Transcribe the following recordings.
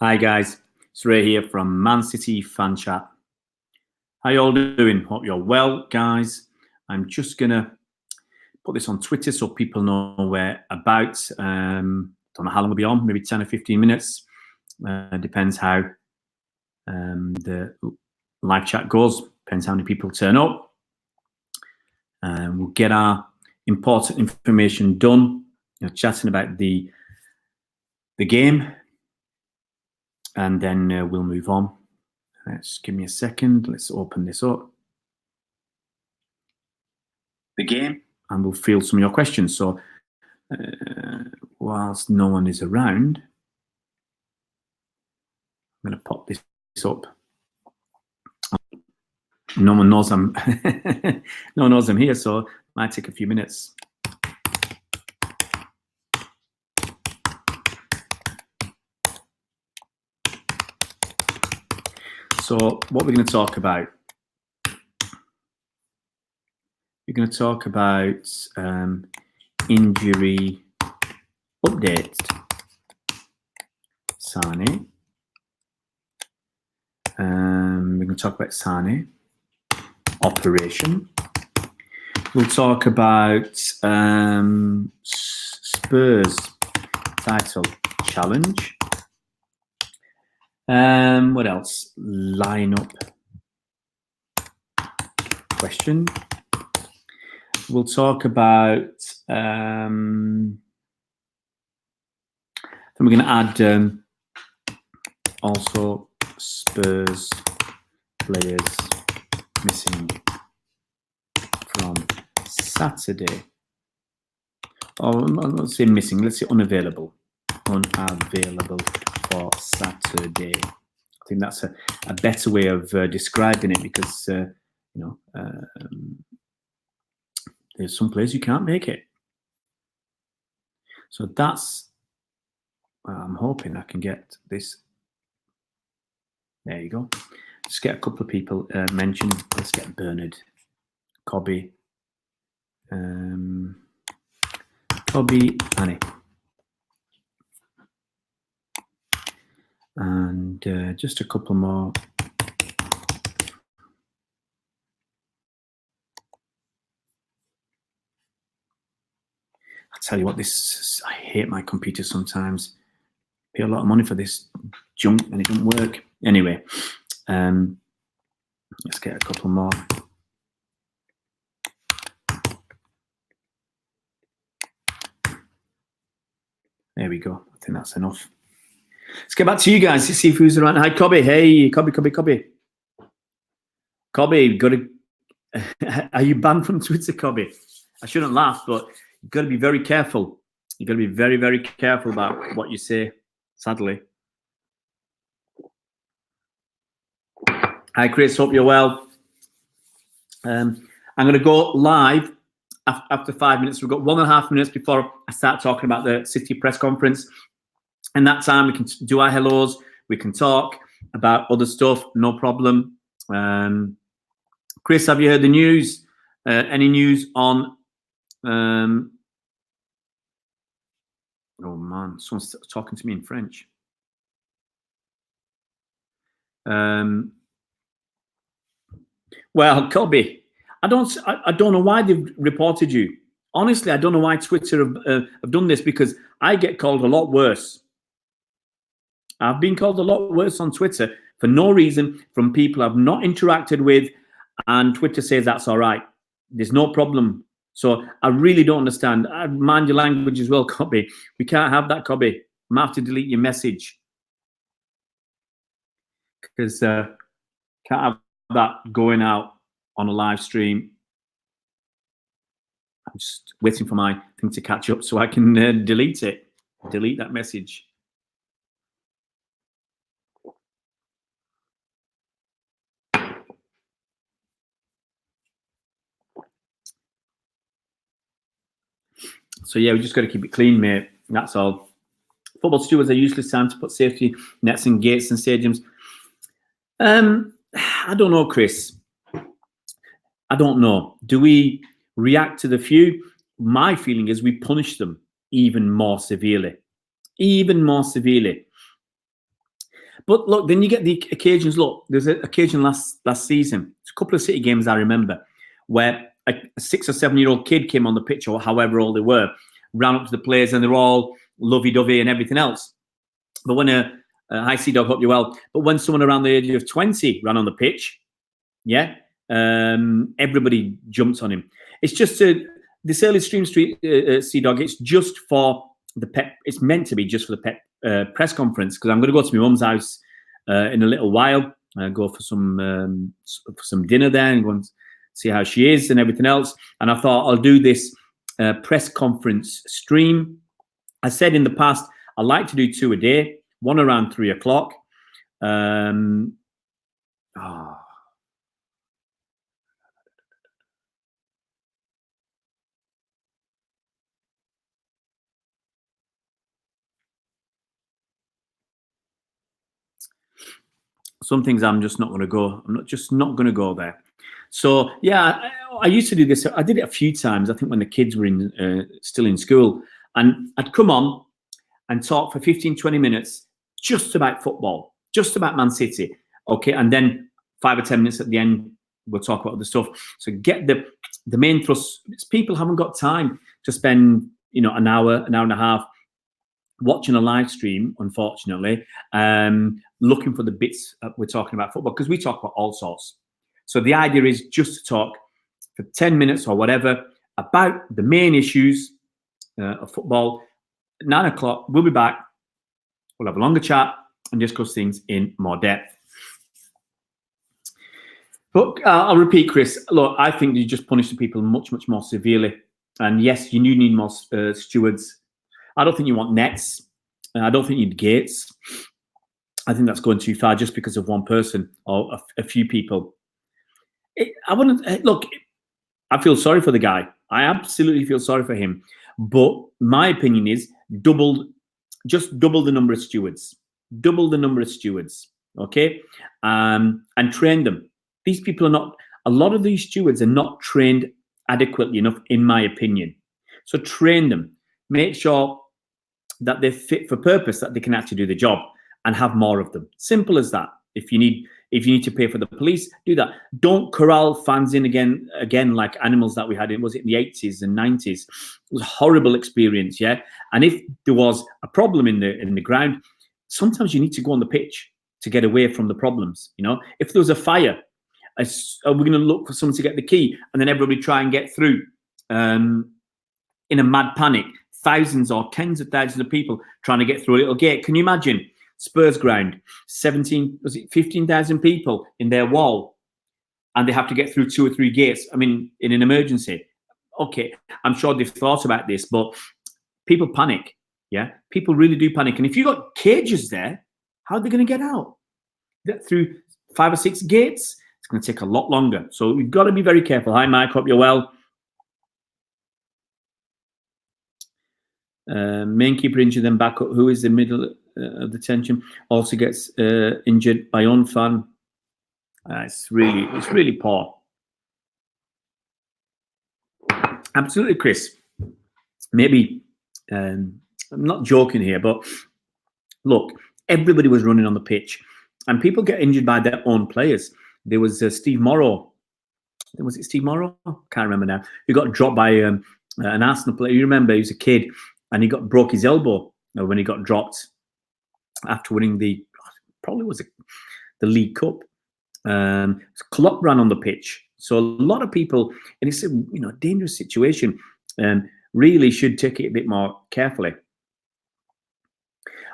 Hi guys, it's Ray here from Man City Fan Chat. How you all doing? Hope you're well, guys. I'm just gonna put this on Twitter so people know where about. Don't know how long we'll be on, maybe 10 or 15 minutes. Depends how the live chat goes. Depends how many people turn up. We'll get our important information done. Chatting about the game. And then we'll move on. Let's give me a second. Let's open this up. The game, and we'll field some of your questions. So whilst no one is around, I'm going to pop this up. No one knows I'm no one knows I'm here, so it might take a few minutes. So what we're going to talk about, we're going to talk about injury updates, SANÉ. We're going to talk about SANÉ, operation. We'll talk about SPURS title challenge. What else? Lineup question. We'll talk about. Then we're going to add also SPURS players missing from Saturday. Or let's say missing. Let's say unavailable. Unavailable for Saturday. I think that's a better way of describing it, because there's some players you can't make it. So that's. I'm hoping I can get this. There you go. Just get a couple of people mentioned. Let's get Bernard, Cobby, Annie. And just a couple more. I tell you what, I hate my computer sometimes. Pay a lot of money for this junk and it doesn't work. Anyway, let's get a couple more. There we go. I think that's enough. Let's get back to you guys to see if who's around. Hi, Cobby. Hey, Cobby. Cobby, are you banned from Twitter, Cobby? I shouldn't laugh, but you've got to be very careful. You've got to be very, very careful about what you say, sadly. Hi, Chris. Hope you're well. I'm going to go live after 5 minutes. We've got 1.5 minutes before I start talking about the City press conference. And that time we can do our hellos, we can talk about other stuff, no problem. Chris, have you heard the news? Any news on? Oh man, someone's talking to me in French. Well, Cobby, I don't know why they've reported you. Honestly, I don't know why Twitter have done this, because I get called a lot worse. I've been called a lot worse on Twitter for no reason from people I've not interacted with, and Twitter says that's all right. There's no problem. So I really don't understand. Mind your language as well, Cobby. We can't have that, Cobby. I might have to delete your message, because can't have that going out on a live stream. I'm just waiting for my thing to catch up so I can delete that message. So yeah, we just got to keep it clean, mate. That's all. Football stewards are useless time to put safety nets in gates and stadiums. I don't know, Chris. I don't know. Do we react to the few? My feeling is we punish them even more severely. Even more severely. But look, then you get the occasions. Look, there's an occasion last season. It's a couple of City games I remember where a 6 or 7-year-old kid came on the pitch, or however old they were, ran up to the players, and they're all lovey-dovey and everything else. But when hi Sea Dog, hope you're well. But when someone around the age of 20 ran on the pitch, yeah, everybody jumped on him. It's just this early stream street Sea Dog. It's just for the Pep. It's meant to be just for the Pep press conference, because I'm going to go to my mum's house in a little while. Go for some dinner there and go and see how she is and everything else. And I thought I'll do this press conference stream. I said in the past I like to do 2 a day. One around 3 o'clock. Some things I'm just not going to go. I'm just not going to go there. So yeah, I used to do this. I did it a few times. I think when the kids were still in school, and I'd come on and talk for 15, 20 minutes just about football, just about Man City. Okay. And then 5 or 10 minutes at the end, we'll talk about other stuff. So get the main thrust. People haven't got time to spend, an hour and a half watching a live stream, unfortunately, looking for the bits we're talking about football, because we talk about all sorts. So the idea is just to talk for 10 minutes or whatever about the main issues of football. 9 o'clock, we'll be back. We'll have a longer chat and discuss things in more depth. But I'll repeat, Chris. Look, I think you just punish the people much, much more severely. And yes, you do need more stewards. I don't think you want nets. I don't think you need gates. I think that's going too far just because of one person or a few people. Look, I feel sorry for the guy. I absolutely feel sorry for him. But my opinion is just double the number of stewards. Double the number of stewards, okay? And train them. These people are not, a lot of these stewards are not trained adequately enough, in my opinion. So train them. Make sure that they're fit for purpose, that they can actually do the job, and have more of them. Simple as that. If you need to pay for the police, do that. Don't corral fans in again like animals that we had in, was it in the 80s and 90s? It was a horrible experience, yeah? And if there was a problem in the ground, sometimes you need to go on the pitch to get away from the problems, If there was a fire, are we going to look for someone to get the key and then everybody try and get through in a mad panic? Thousands or tens of thousands of people trying to get through a little gate. Can you imagine? Spurs ground, 15,000 people in their wall, and they have to get through 2 or 3 gates. I mean, in an emergency. Okay, I'm sure they've thought about this, but people panic. Yeah, people really do panic. And if you've got cages there, how are they going to get out? Through 5 or 6 gates? It's going to take a lot longer. So we've got to be very careful. Hi, Mike. Hope you're well. Main keeper injured, then back up. Who is the middle of the tension? Also gets injured by own fan. It's really poor. Absolutely, Chris. Maybe I'm not joking here, but look, everybody was running on the pitch, and people get injured by their own players. There was Steve Morrow. Was it Steve Morrow? Can't remember now. Who got dropped by an Arsenal player. You remember, he was a kid, and he broke his elbow when he got dropped after winning the League Cup. Klopp ran on the pitch, so a lot of people, and it's a dangerous situation. Really should take it a bit more carefully.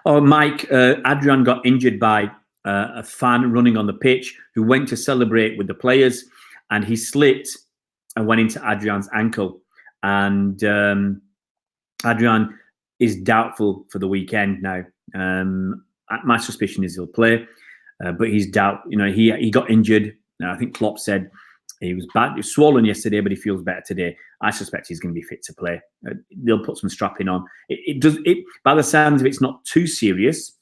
Oh, Mike, Adrian got injured by a fan running on the pitch who went to celebrate with the players, and he slipped and went into Adrian's ankle. And Adrian is doubtful for the weekend now. My suspicion is he'll play, but he's doubt. He got injured. I think Klopp said he was bad. He was swollen yesterday, but he feels better today. I suspect he's going to be fit to play. They'll put some strapping on. It by the sounds of it, it's not too serious.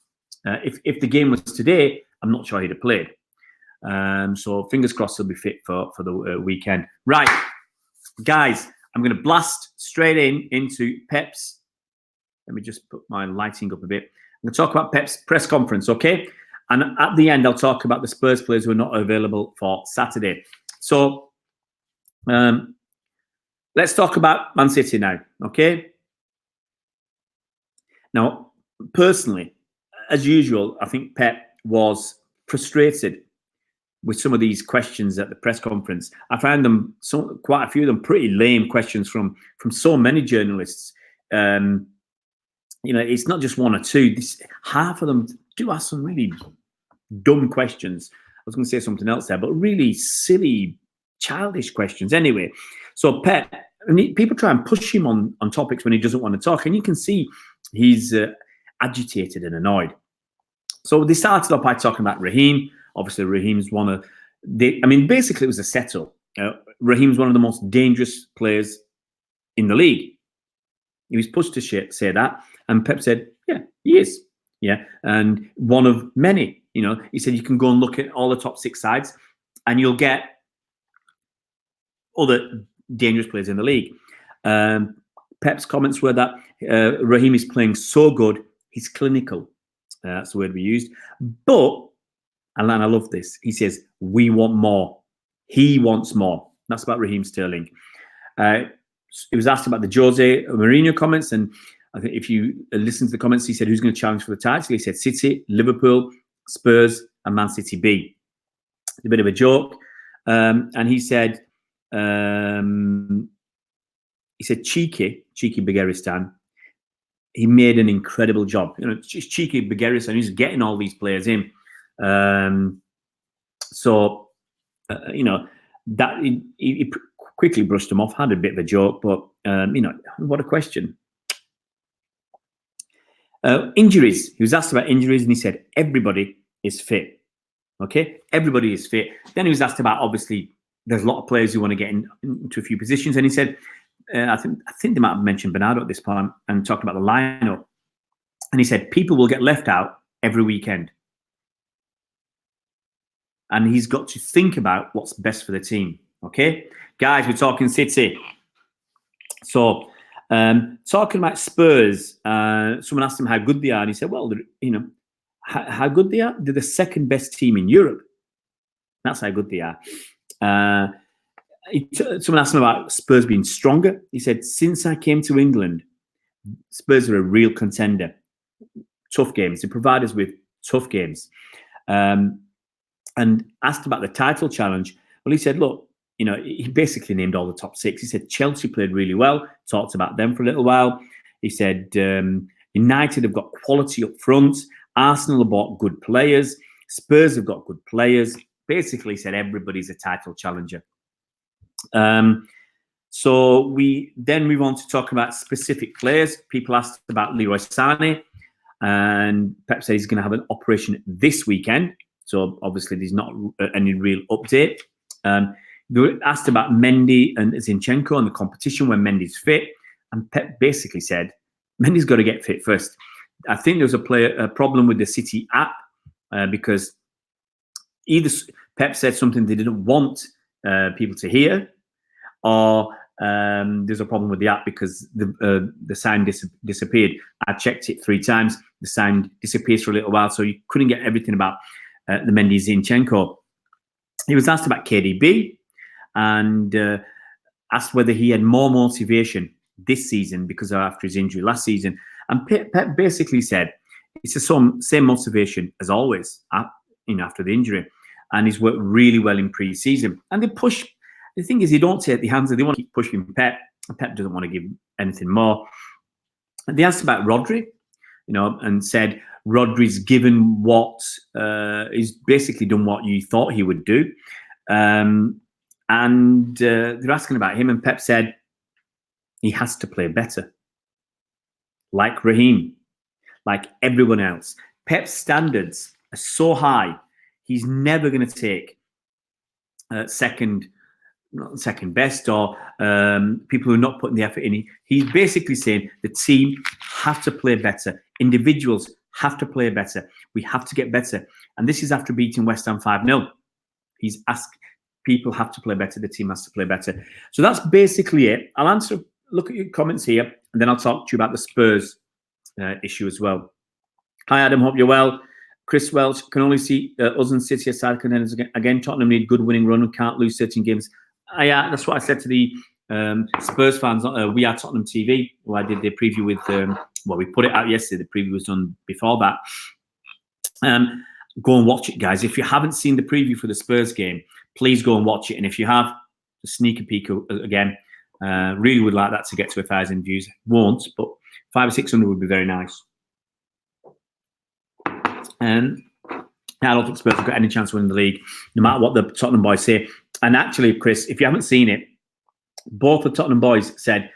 If the game was today, I'm not sure he'd have played. So fingers crossed he'll be fit for the weekend. Right, guys, I'm going to blast straight into Pep's. Let me just put my lighting up a bit. I'm going to talk about Pep's press conference, okay? And at the end, I'll talk about the Spurs players who are not available for Saturday. So let's talk about Man City now, okay? Now, personally, as usual, I think Pep was frustrated with some of these questions at the press conference. I found them, quite a few of them, pretty lame questions from so many journalists. You know, it's not just one or two. Half of them do ask some really dumb questions. I was going to say something else there, but really silly, childish questions. Anyway, so Pep, people try and push him on topics when he doesn't want to talk, and you can see he's agitated and annoyed. So they started off by talking about Raheem. Obviously, Raheem's one of basically it was a setup. Raheem's one of the most dangerous players in the league. He was pushed to say that, and Pep said, "Yeah, he is. Yeah, and one of many." You know, he said you can go and look at all the top 6 sides, and you'll get other dangerous players in the league. Pep's comments were that Raheem is playing so good, he's clinical. That's the word we used. But, and I love this, he says, we want more. He wants more. That's about Raheem Sterling. He was asked about the Jose Mourinho comments, and I think if you listen to the comments, he said, who's going to challenge for the title? He said City, Liverpool, Spurs, and Man City B. A bit of a joke. And he said, cheeky Begaristan, he made an incredible job. You know, just cheeky Begaristan, he's getting all these players in. You know, that he quickly brushed them off, had a bit of a joke, but, you know, what a question. Injuries. He was asked about injuries, and he said, everybody is fit. Okay? Everybody is fit. Then he was asked about, obviously, there's a lot of players who want to get into a few positions, and he said, I think they might have mentioned Bernardo at this point and talked about the lineup. And he said, people will get left out every weekend. And he's got to think about what's best for the team. Okay? Guys, we're talking City. So, talking about Spurs, someone asked him how good they are, and he said, well, you know, how good they are? They're the second best team in Europe. That's how good they are. Someone asked him about Spurs being stronger. He said, since I came to England, Spurs are a real contender. Tough games. They provide us with tough games. And asked about the title challenge. Well, he said, look, you know, he basically named all the top 6. He said Chelsea played really well, talked about them for a little while. He said United have got quality up front. Arsenal have bought good players. Spurs have got good players. Basically said everybody's a title challenger. So we then move on to talk about specific players. People asked about Leroy SANÉ, and Pep said he's going to have an operation this weekend. So obviously there's not any real update. They were asked about Mendy and Zinchenko and the competition when Mendy's fit, and Pep basically said Mendy's got to get fit first. I think there was a problem with the City app because either Pep said something they didn't want people to hear, or there's a problem with the app because the sign disappeared. I checked it 3 times. The sign disappears for a little while, so you couldn't get everything about the Mendy Zinchenko. He was asked about KDB and asked whether he had more motivation this season because of after his injury last season. And Pep basically said it's the same motivation as always, after the injury. And he's worked really well in pre-season. And they push. The thing is, they don't take the hands. They want to keep pushing Pep. Pep doesn't want to give anything more. And they asked about Rodri, you know, and said Rodri's given what he's basically done what you thought he would do. And they're asking about him, and Pep said he has to play better, like Raheem, like everyone else. Pep's standards are so high. He's never going to take second best or people who are not putting the effort in. He's basically saying the team have to play better. Individuals have to play better. We have to get better. And this is after beating West Ham 5-0. He's asked people have to play better. The team has to play better. So that's basically it. I'll look at your comments here, and then I'll talk to you about the Spurs issue as well. Hi, Adam. Hope you're well. Chris Welch, can only see us and City as side contenders again. Tottenham need good winning run and can't lose 13 games. That's what I said to the Spurs fans. We are Tottenham TV, who I did the preview with. Well, we put it out yesterday. The preview was done before that. Go and watch it, guys. If you haven't seen the preview for the Spurs game, please go and watch it. And if you have, just sneak a peek again. Really would like that to get to 1,000 views. Won't, but 500 or 600 would be very nice. I don't think Spurs have got any chance of winning the league, no matter what the Tottenham boys say. And actually, Chris, if you haven't seen it, both the Tottenham boys said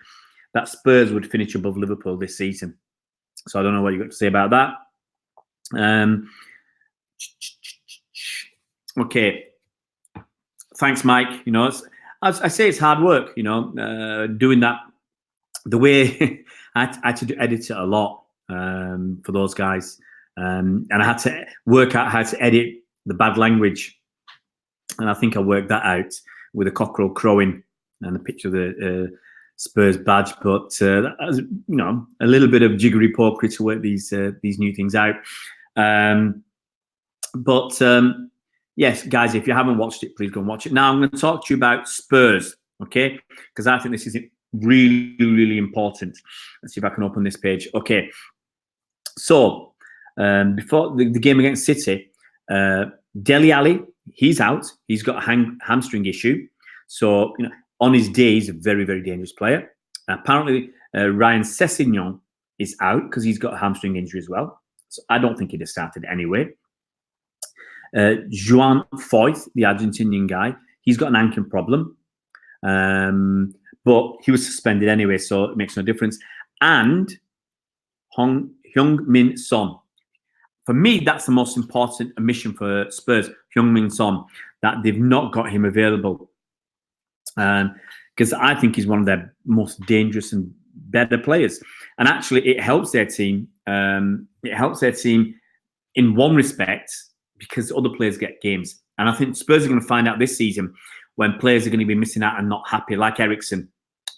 that Spurs would finish above Liverpool this season. So I don't know what you've got to say about that. Okay. Thanks, Mike. You know, as I say, it's hard work, you know, doing that. The way I had to edit it a lot for those guys. And I had to work out how to edit the bad language. And I think I worked that out with a cockerel crowing and a picture of the Spurs badge. But that was, you know, a little bit of jiggery pokery to work these new things out. Yes, guys, if you haven't watched it, please go and watch it. Now I'm going to talk to you about Spurs, okay? Because I think this is really, really important. Let's see if I can open this page. Okay. So before the game against City, Dele Alli, he's out. He's got a hamstring issue. So, you know, on his day, he's a very, very dangerous player. Apparently, Ryan Sessegnon is out because he's got a hamstring injury as well. So I don't think he'd have started anyway. Joan Foyth, the Argentinian guy, he's got an ankle problem. But he was suspended anyway, so it makes no difference. And Heung-min Son. For me, that's the most important omission for Spurs, Heung-min Son, that they've not got him available. Because I think he's one of their most dangerous and better players. And actually, it helps their team. It helps their team in one respect because other players get games. And I think Spurs are going to find out this season when players are going to be missing out and not happy, like Eriksen.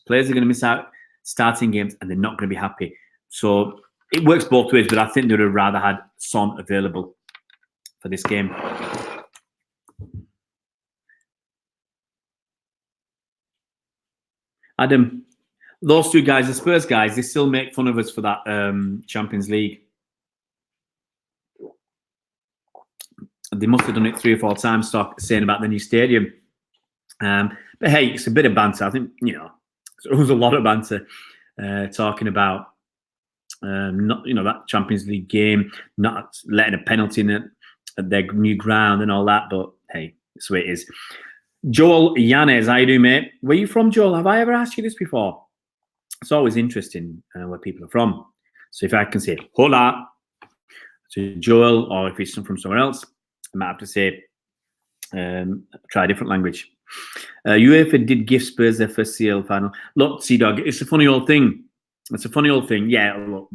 Players are going to miss out starting games and they're not going to be happy. So it works both ways, but I think they would have rather had Son available for this game. Adam, those two guys, the Spurs guys, they still make fun of us for that Champions League. They must have done it 3 or 4 times, saying about the new stadium. But hey, it's a bit of banter. I think, you know, there was a lot of banter talking about not, you know, that Champions League game, not letting a penalty in at their new ground and all that. But hey, that's the way it is. Joel Yanez, how you doing, mate? Where are you from, Joel? Have I ever asked you this before? It's always interesting where people are from. So if I can say hola to Joel, or if he's from somewhere else, I might have to say try a different language. UEFA did give Spurs their first CL final. Look, Sea-Dog, it's a funny old thing. It's a funny old thing. Yeah, look,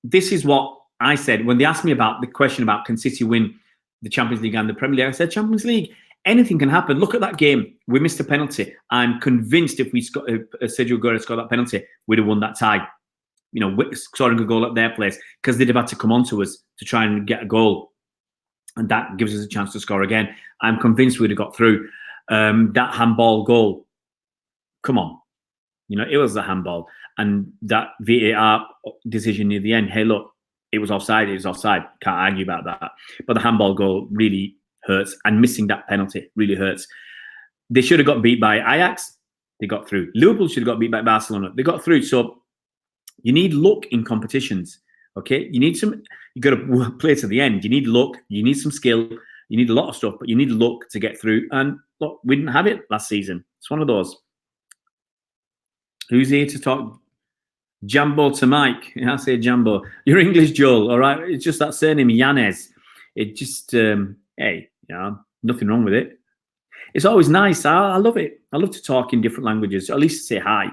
this is what I said when they asked me about the question about can City win the Champions League and the Premier League. I said, Champions League, anything can happen. Look at that game. We missed a penalty. I'm convinced if Sergio Aguero scored that penalty, we'd have won that tie. You know, scoring a goal at their place because they'd have had to come on to us to try and get a goal. And that gives us a chance to score again. I'm convinced we'd have got through. That handball goal, come on. You know, it was a handball. And that VAR decision near the end, hey, look, it was offside. It was offside. Can't argue about that. But the handball goal really hurts. And missing that penalty really hurts. They should have got beat by Ajax. They got through. Liverpool should have got beat by Barcelona. They got through. So you need luck in competitions. Okay? You got to play to the end. You need luck. You need some skill. You need a lot of stuff. But you need luck to get through. And look, we didn't have it last season. It's one of those. Who's here to talk? Jambo to Mike. I say Jambo. You're English, Joel. All right. It's just that surname, Yanez. It just, hey, yeah, nothing wrong with it. It's always nice. I love it. I love to talk in different languages. At least say hi.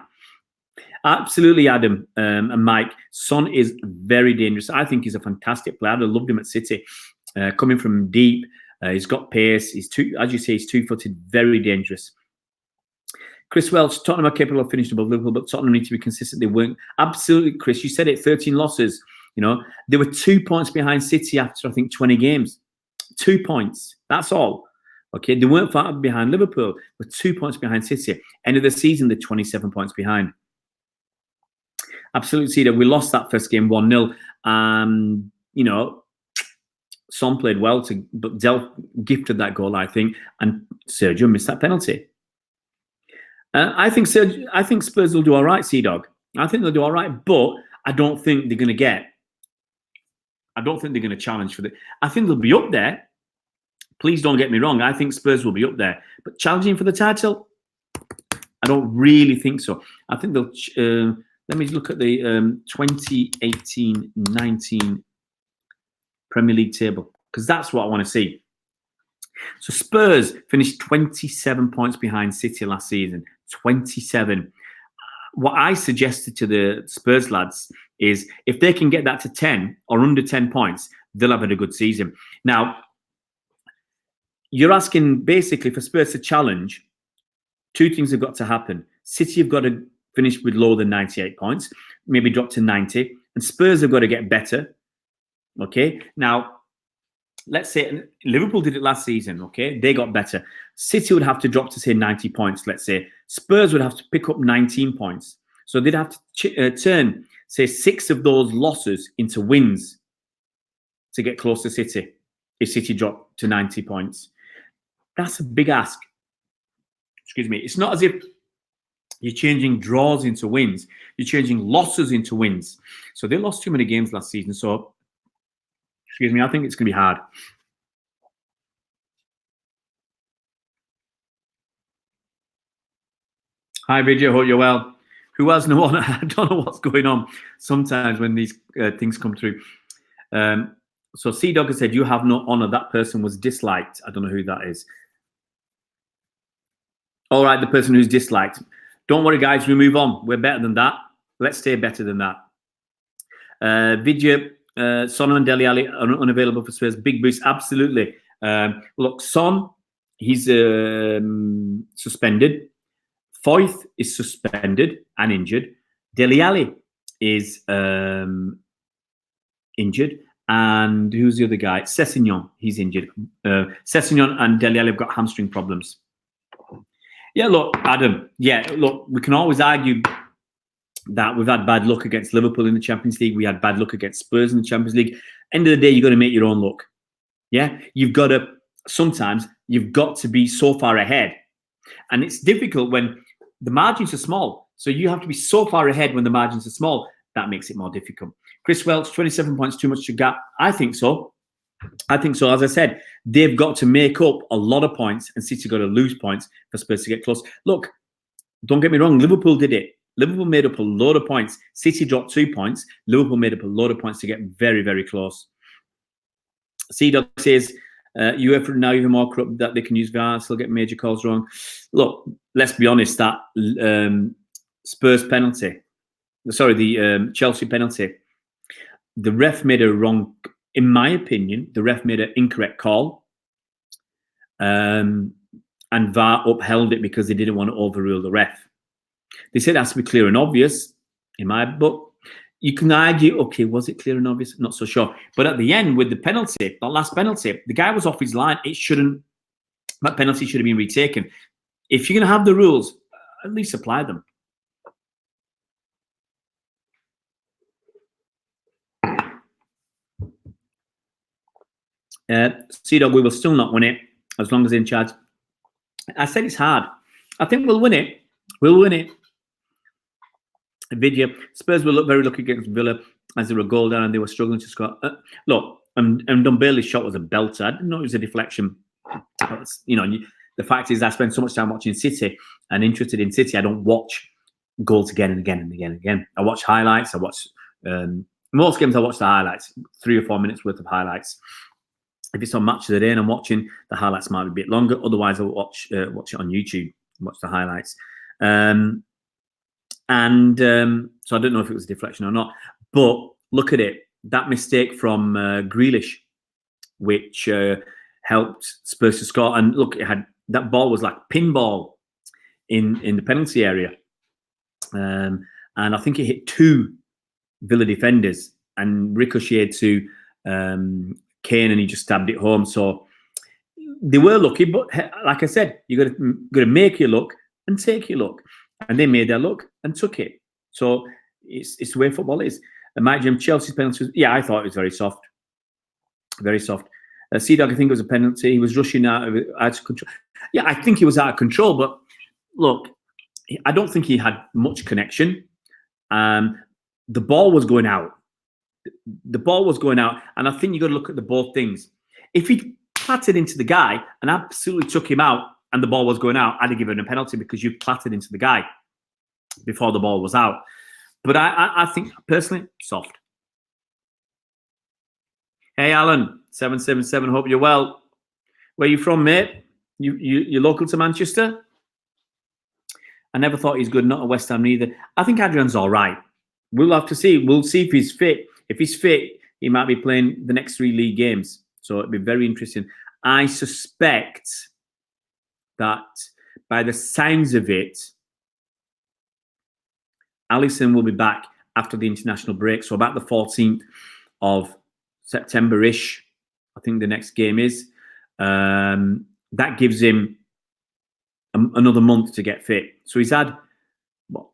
Absolutely, Adam and Mike. Son is very dangerous. I think he's a fantastic player. I loved him at City. Coming from deep. He's got pace. He's as you say, he's 2-footed. Very dangerous. Chris Welch, Tottenham are capable of finishing above Liverpool, but Tottenham need to be consistent. They weren't. Absolutely, Chris. You said it, 13 losses. You know, they were 2 points behind City after, I think, 20 games. 2 points. That's all. Okay, they weren't far behind Liverpool. They were 2 points behind City. End of the season, they're 27 points behind. Absolutely see that we lost that first game 1-0. You know, Son played well, but Del gifted that goal, I think, and Sergio missed that penalty. I think Spurs will do all right, Sea-Dog. I think they'll do all right, but I don't think they're going to get. I don't think they're going to challenge for the. I think they'll be up there. Please don't get me wrong. I think Spurs will be up there, but challenging for the title, I don't really think so. I think they'll. Let me look at the 2018-19 Premier League table, because that's what I want to see. So Spurs finished 27 points behind City last season. 27. What I suggested to the Spurs lads is if they can get that to 10 or under 10 points, they'll have had a good season. Now, you're asking basically for Spurs to challenge. Two things have got to happen. City have got to finish with lower than 98 points, maybe drop to 90, and Spurs have got to get better. Okay, now let's say Liverpool did it last season. Okay, they got better. City would have to drop to say 90 points. Let's say Spurs would have to pick up 19 points, so they'd have to turn say 6 of those losses into wins to get close to City. If City drop to 90 points, that's a big ask. Excuse me. It's not as if you're changing draws into wins. You're changing losses into wins. So they lost too many games last season. So, excuse me, I think it's going to be hard. Hi, Vidya. Hope you're well. Who has no honor? I don't know what's going on sometimes when these things come through. So Sea-Dog has said, you have no honor. That person was disliked. I don't know who that is. All right, the person who's disliked. Don't worry, guys. We move on. We're better than that. Let's stay better than that. Vidya, Son and Dele Alli are unavailable for Spurs. Big boost. Absolutely. Look, Son, he's suspended. Foyth is suspended and injured. Dele Alli is injured. And who's the other guy? Sessegnon, he's injured. Sessegnon and Dele Alli have got hamstring problems. Yeah, look, Adam. Yeah, look, we can always argue that we've had bad luck against Liverpool in the Champions League. We had bad luck against Spurs in the Champions League. End of the day, you've got to make your own luck. Yeah, sometimes you've got to be so far ahead. And it's difficult when the margins are small. So you have to be so far ahead when the margins are small. That makes it more difficult. Chris Welch, 27 points, too much to gap. I think so. As I said, they've got to make up a lot of points and City got to lose points for Spurs to get close. Look, don't get me wrong. Liverpool did it. Liverpool made up a load of points. City dropped 2 points. Liverpool made up a load of points to get very, very close. C-Dog says, UEFA now even more corrupt that they can use VAR, still get major calls wrong. Look, let's be honest, that Spurs penalty, the Chelsea penalty, the ref made a wrong, in my opinion, the ref made an incorrect call. And VAR upheld it because they didn't want to overrule the ref. They said it has to be clear and obvious, in my book. You can argue, okay, was it clear and obvious? Not so sure. But at the end, with the penalty, that last penalty, the guy was off his line. That penalty should have been retaken. If you're going to have the rules, at least apply them. C-Dog, we will still not win it as long as they're in charge. I said it's hard. I think we'll win it. We'll win it. Vidya, Spurs will look very lucky against Villa as they were a goal down and they were struggling to score. Look, and Dumbailey's shot was a belter. I didn't know it was a deflection. The fact is I spend so much time watching City and interested in City, I don't watch goals again and again and again and again. I watch highlights. I watch most games. I watch the highlights, 3 or 4 minutes worth of highlights. If it's on Match of the Day and I'm watching, the highlights might be a bit longer. Otherwise, I'll watch it on YouTube and watch the highlights. So I don't know if it was a deflection or not. But look at it. That mistake from Grealish, which helped Spurs to score. And look, that ball was like pinball in the penalty area. And I think it hit 2 Villa defenders. and ricocheted to Kane, and he just stabbed it home. So they were lucky, but like I said, you got to make your luck and take your luck, and they made their luck and took it. So it's the way football is. And Mike Jim, Chelsea's penalty, yeah, I thought it was very soft, very soft. Sea-Dog, I think it was a penalty. He was rushing out of control. Yeah, I think he was out of control, but look, I don't think he had much connection. The ball was going out. The ball was going out, and I think you got to look at the both things. If he clattered into the guy and absolutely took him out, and the ball was going out, I'd have given him a penalty because you clattered into the guy before the ball was out. But I think personally, soft. Hey, Alan, 777. Hope you're well. Where you from, mate? You're local to Manchester? I never thought he's good. Not at West Ham either. I think Adrian's all right. We'll have to see. We'll see if he's fit. If he's fit, he might be playing the next 3 league games. So it'd be very interesting. I suspect that by the signs of it, Alisson will be back after the international break. So about the 14th of September-ish, I think the next game is. That gives him another month to get fit. So he's had,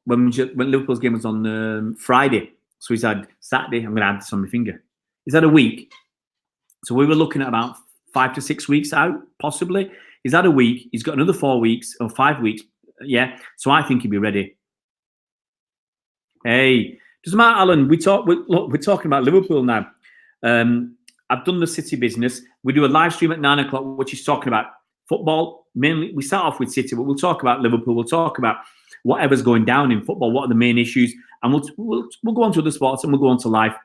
when Liverpool's game was on Friday, so he's had Saturday, I'm going to add this on my finger. He's had a week. So we were looking at about 5 to 6 weeks out, possibly. He's had a week. He's got another 4 weeks or 5 weeks. Yeah. So I think he'll be ready. Hey, doesn't matter, Alan. We're talking about Liverpool now. I've done the City business. We do a live stream at 9 o'clock, which is talking about football. Mainly, we start off with City, but we'll talk about Liverpool. We'll talk about whatever's going down in football. What are the main issues? And we'll go on to the sports, and we'll go on to life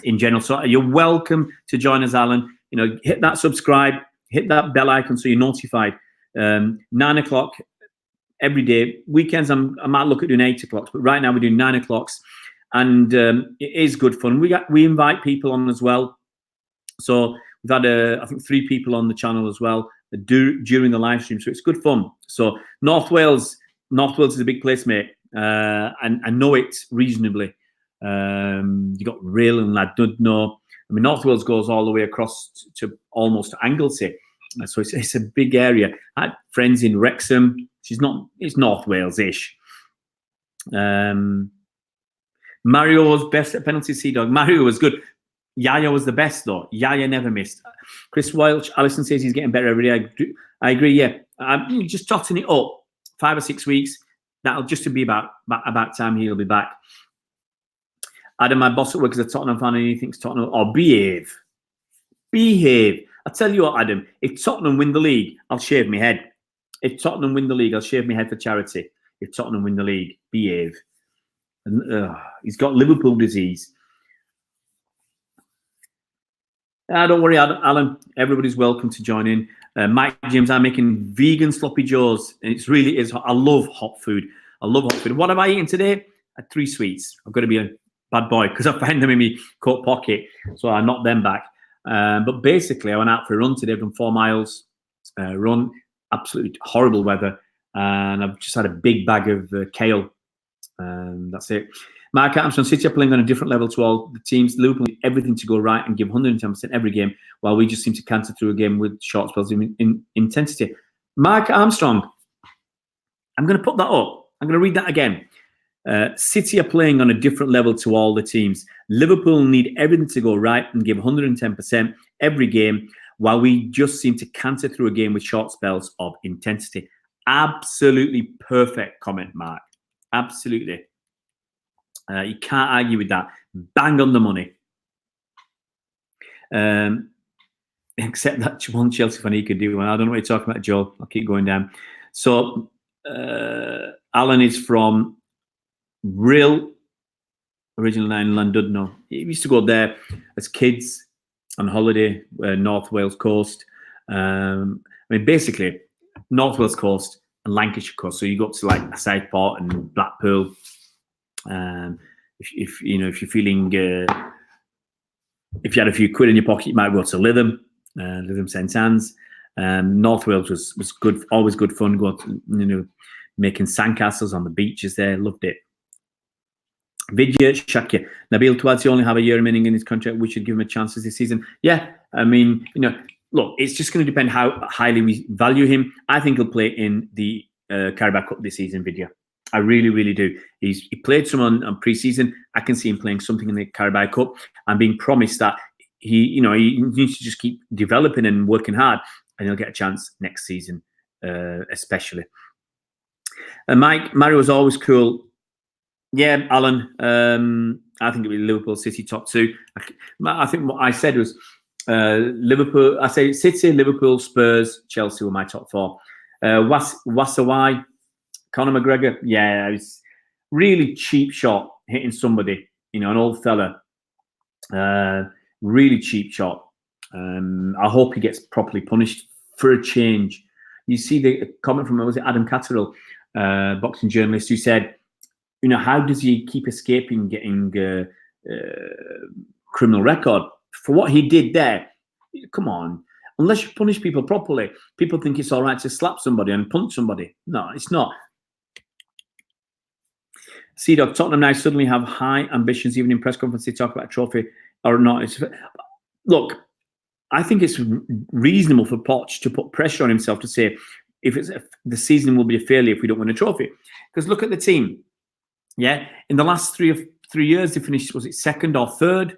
in general. So you're welcome to join us, Alan. You know, hit that subscribe, hit that bell icon so you're notified. 9 o'clock every day. Weekends, I might look at doing 8 o'clock, but right now we're doing 9 o'clocks, and it is good fun. We invite people on as well. So we've had I think 3 people on the channel as well during the live stream. So it's good fun. So North Wales is a big place, mate, and I know it reasonably. You got Rail and Llandudno. I mean, North Wales goes all the way across to almost Anglesey. So it's a big area. I had friends in Wrexham. It's North Wales-ish. Mario was best at penalty, Sea-Dog. Mario was good. Yaya was the best, though. Yaya never missed. Chris Welch, Alisson says he's getting better every day. I agree, yeah. Just totting it up 5 or 6 weeks. That'll just to be about time he'll be back. Adam, my boss at work is a Tottenham fan, and he thinks Tottenham. Oh, behave. I tell you what, Adam, if Tottenham win the league, I'll shave my head. If Tottenham win the league, I'll shave my head for charity. If Tottenham win the league, behave. And, he's got Liverpool disease. Don't worry, Alan. Everybody's welcome to join in. Mike James, I'm making vegan sloppy joes, and it really is. I love hot food. What have I eaten today? I had 3 sweets. I've got to be a bad boy because I find them in my coat pocket, so I knocked them back. But basically, I went out for a run today. I've done 4 miles run. Absolutely horrible weather, and I've just had a big bag of kale. That's it. Mark Armstrong, City are playing on a different level to all the teams. Liverpool need everything to go right and give 110% every game, while we just seem to canter through a game with short spells in intensity. Mark Armstrong, I'm going to put that up. I'm going to read that again. City are playing on a different level to all the teams. Liverpool need everything to go right and give 110% every game, while we just seem to canter through a game with short spells of intensity. Absolutely perfect comment, Mark. Absolutely. You can't argue with that. Bang on the money. Except that one Chelsea fan, he could do one. I don't know what you're talking about, Joe. I'll keep going down. So Alan is from Real Original 9 Llandudno. He used to go there as kids on holiday, North Wales coast. I mean, basically, North Wales coast and Lancashire coast. So you go up to like Southport and Blackpool. If you're feeling, if you had a few quid in your pocket, you might go to Lytham, St Anne's. North Wales was good, always good fun. Going to, making sandcastles on the beaches there. Loved it. Vidya Shakya. Nabil Touadzi only have a year remaining in his contract. We should give him a chance this season. Yeah, I mean, look, it's just going to depend how highly we value him. I think he'll play in the Carabao Cup this season, Vidya. I really, really do. He played some on pre-season. I can see him playing something in the Carabao Cup. I'm being promised that he needs to just keep developing and working hard, and he'll get a chance next season, especially. Mike, Mario's always cool. Yeah, Alan. I think it'll be Liverpool, City top two. I think what I said was Liverpool. I say City, Liverpool, Spurs, Chelsea were my top four. Wasawai, Conor McGregor. Yeah, it's really cheap shot hitting somebody. An old fella. Really cheap shot. I hope he gets properly punished for a change. You see the comment from Adam Catterall, boxing journalist, who said, how does he keep escaping getting criminal record for what he did there? Come on, unless you punish people properly, people think it's all right to slap somebody and punch somebody. No, it's not. C-Dog, Tottenham now suddenly have high ambitions, even in press conference they talk about a trophy or not. Look, I think it's reasonable for Poch to put pressure on himself to say the season will be a failure if we don't win a trophy. Because look at the team. Yeah, in the last 3 years, they finished, was it second or third?